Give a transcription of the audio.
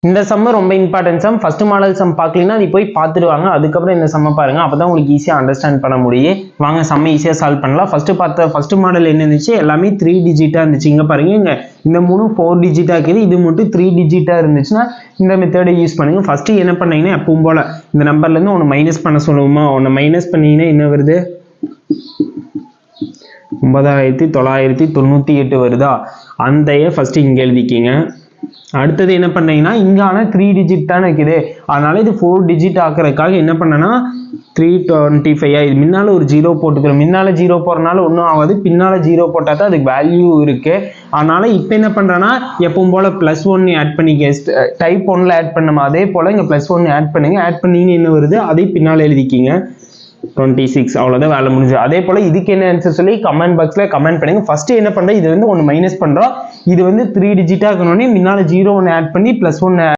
இந்த சம்ம ரொம்ப important sum. First model sum பார்க்கலனா அது போய் பார்த்துட்டு வாங்க, அதுக்கப்புறம் இந்த சம்ம பாருங்க, அப்பதான் உங்களுக்கு ஈஸியாக அண்டர்ஸ்டாண்ட் பண்ண முடியும். வாங்க சம்ம ஈஸியாக சால்வ் பண்ணலாம். ஃபர்ஸ்ட் மாடல் என்ன இருந்துச்சு, எல்லாமே 3 டிஜிட்டாக இருந்துச்சு. இங்கே பாருங்க, இங்கே இந்த 3 4 டிஜிட்டாக இருக்குது, இது மட்டும் 3 டிஜிட்டாக இருந்துச்சுன்னா இந்த மெத்தடை யூஸ் பண்ணுங்க. ஃபர்ஸ்ட் என்ன பண்ணீங்கன்னா எப்பவும் போல இந்த நம்பர்லேருந்து ஒன்று மைனஸ் பண்ண சொல்லுவோமா, ஒன்று மைனஸ் பண்ணீங்கன்னா என்ன வருது, 9998 வருதா, அந்த ஃபர்ஸ்ட் இங்கே எழுதிக்கிங்க. அடுத்தது என்ன பண்ணீங்கன்னா இங்கான 3 டிஜிட் தானே இருக்குது, அதனால இது 4 டிஜிட் ஆக்குறதுக்காக என்ன பண்ணனா 325 இது முன்னால ஒரு 0 போட்டுக்கிறோம். முன்னால 0 போறனால ஒன்றும் ஆகாது, பின்னால 0 போட்டால் தான் அதுக்கு வேல்யூ இருக்கு. அதனால இப்போ என்ன பண்றேன்னா எப்பவும் போல +1 ஆட் பண்ணிக்க, டைப் 1ல ஆட் பண்ணோம் அதே போல இங்க +1 ஆட் பண்ணுங்க. ஆட் பண்ணீங்கன்னா என்ன வருது அதை பின்னால எழுதிக்கிங்க, 26. அவ்வளோதான் வேலை முடிஞ்சு. அதே போல இதுக்கு என்ன ஆன்சர் சொல்லி கமெண்ட் பாக்ஸ்ல கமெண்ட் பண்ணுங்க. ஃபர்ஸ்ட் என்ன பண்றோம், இது வந்து ஒன்று மைனஸ் பண்றோம், இது வந்து 3 டிஜிட்டா இருக்கணும்னே முன்னால 0 1 ஆட் பண்ணி +1